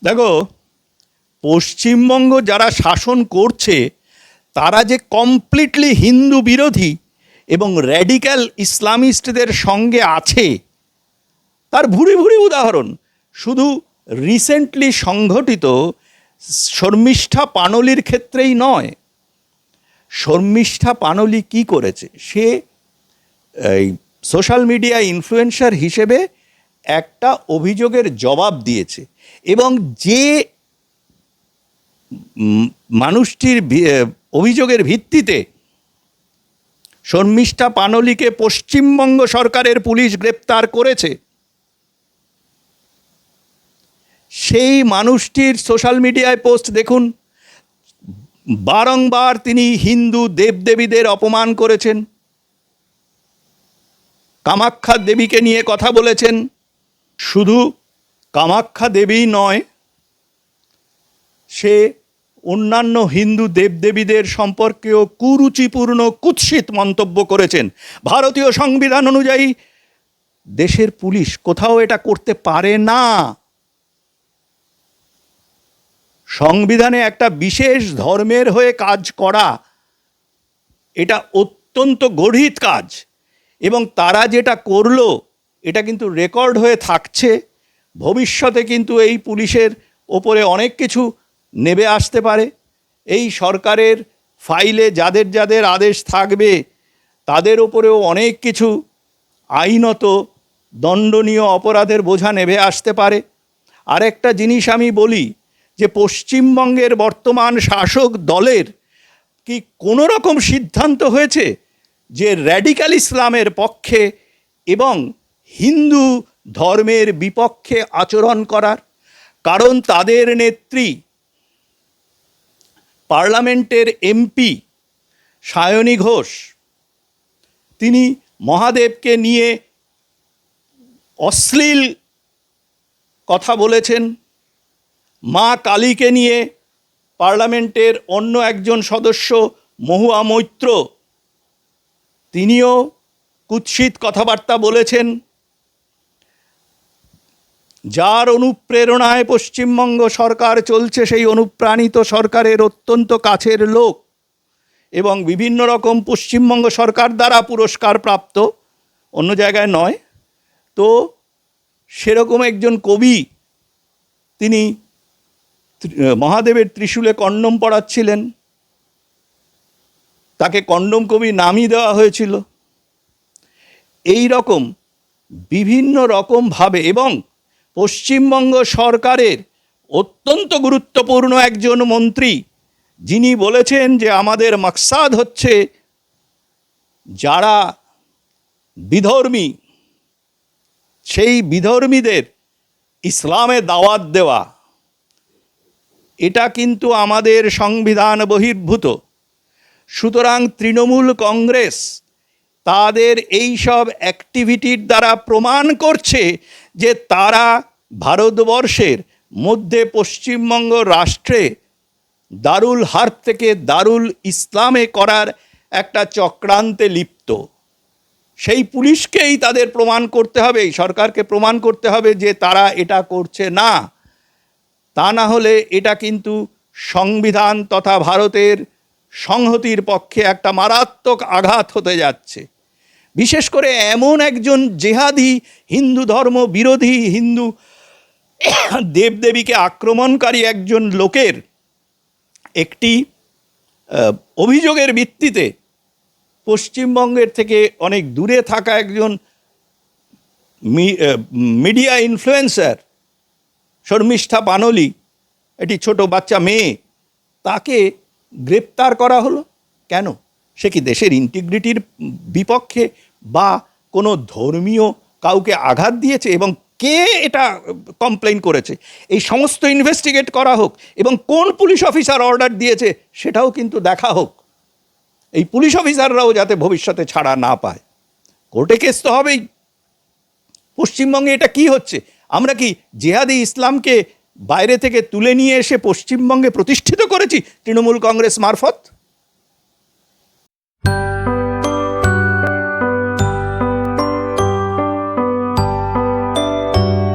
দেখো, পশ্চিমবঙ্গ যারা শাসন করছে তারা যে কমপ্লিটলি হিন্দু বিরোধী এবং র্যাডিক্যাল ইসলামিস্টদের সঙ্গে আছে তার ভুরি ভুরি উদাহরণ শুধু রিসেন্টলি সংঘটিত শর্মিষ্ঠা পানলির ক্ষেত্রেই নয়। শর্মিষ্ঠা পানলি কি করেছে? সে এই সোশ্যাল মিডিয়া ইনফ্লুয়েন্সার হিসেবে একটা অভিযোগের জবাব দিয়েছে এবং যে মানুষটির অভিযোগের ভিত্তিতে শর্মিষ্ঠা পানলিকে পশ্চিমবঙ্গ সরকারের পুলিশ গ্রেপ্তার করেছে, সেই মানুষটির সোশ্যাল মিডিয়ায় পোস্ট দেখুন। বারংবার তিনি হিন্দু দেবদেবীদের অপমান করেছেন, কামাখ্যা দেবীকে নিয়ে কথা বলেছেন। শুধু কামাখ্যা দেবী নয়, সে অন্যান্য হিন্দু দেবদেবীদের সম্পর্কেও কুরুচিপূর্ণ কুৎসিত মন্তব্য করেছেন। ভারতীয় সংবিধান অনুযায়ী দেশের পুলিশ কোথাও এটা করতে পারে না। সংবিধানে একটা বিশেষ ধর্মের হয়ে কাজ করা এটা অত্যন্ত গর্হিত কাজ, এবং তারা যেটা করলো এটা কিন্তু রেকর্ড হয়ে থাকছে। ভবিষ্যতে কিন্তু এই পুলিশের ওপরে অনেক কিছু নেমে আসতে পারে। এই সরকারের ফাইলে যাদের যাদের আদেশ থাকবে তাদের ওপরেও অনেক কিছু আইনত দণ্ডনীয় অপরাধের বোঝা নেমে আসতে পারে। আরেকটা জিনিস আমি বলি যে পশ্চিমবঙ্গের বর্তমান শাসক দলের কি কোনো রকম সিদ্ধান্ত হয়েছে যে র্যাডিক্যাল ইসলামের পক্ষে এবং হিন্দু ধর্মের বিপক্ষে আচরণ করার? কারণ তাদের নেত্রী পার্লামেন্টের এমপি সায়নী ঘোষ, তিনি মহাদেবকে নিয়ে অশ্লীল কথা বলেছেন। মা কালীকে নিয়ে পার্লামেন্টের অন্য একজন সদস্য মহুয়া মৈত্র, তিনিও কুৎসিত কথাবার্তা বলেছেন। যার অনুপ্রেরণায় পশ্চিমবঙ্গ সরকার চলছে, সেই অনুপ্রাণিত সরকারের অত্যন্ত কাছের লোক এবং বিভিন্ন রকম পশ্চিমবঙ্গ সরকার দ্বারা পুরস্কার প্রাপ্ত, অন্য জায়গায় নয়। তো সেরকম একজন কবি, তিনি মহাদেবের ত্রিশূলে কন্ডম পড়াচ্ছিলেন, তাকে কন্ডম কবি নামই দেওয়া হয়েছিল। এই রকম বিভিন্ন রকমভাবে, এবং পশ্চিমবঙ্গ সরকারের অত্যন্ত গুরুত্বপূর্ণ একজন মন্ত্রী, যিনি বলেছেন যে আমাদের মাকসাদ হচ্ছে যারা বিধর্মী সেই বিধর্মীদের ইসলামে দাওয়াত দেওয়া, এটা কিন্তু আমাদের সংবিধান বহির্ভূত। সুতরাং তৃণমূল কংগ্রেস তাদের এই সব অ্যাক্টিভিটির দ্বারা প্রমাণ করছে যে তারা ভারতবর্ষের মধ্যে পশ্চিমবঙ্গ রাষ্ট্রে দারুল হার্ব থেকে দারুল ইসলামে করার একটা চক্রান্তে লিপ্ত। সেই পুলিশকেই তাদের প্রমাণ করতে হবে, এই সরকারকে প্রমাণ করতে হবে যে তারা এটা করছে না। তা না হলে এটা কিন্তু সংবিধান তথা ভারতের সংহতির পক্ষে একটা মারাত্মক আঘাত হতে যাচ্ছে। বিশেষ করে এমন একজন জেহাদি, হিন্দু ধর্ম বিরোধী, হিন্দু দেবদেবীকে আক্রমণকারী একজন লোকের একটি অভিযোগের ভিত্তিতে পশ্চিমবঙ্গের থেকে অনেক দূরে থাকা একজন মিডিয়া ইনফ্লুয়েন্সার শর্মিষ্ঠা পানলি, এটি ছোট বাচ্চা মেয়ে, তাকে গ্রেপ্তার করা হলো কেন? সে কি দেশের ইন্টিগ্রিটির বিপক্ষে বা কোনো ধর্মীয় কাউকে আঘাত দিয়েছে? এবং কে এটা কমপ্লেন করেছে? এই সমস্ত ইনভেস্টিগেট করা হোক, এবং কোন পুলিশ অফিসার অর্ডার দিয়েছে সেটাও কিন্তু দেখা হোক। এই পুলিশ অফিসাররাও যাতে ভবিষ্যতে ছাড়া না পায়। কোর্টে কেস তো হবেই। পশ্চিমবঙ্গে এটা কি হচ্ছে? আমরা কি জেহাদি ইসলামকে বাইরে থেকে তুলে নিয়ে এসে পশ্চিমবঙ্গে প্রতিষ্ঠিত করেছি তৃণমূল কংগ্রেস মারফত?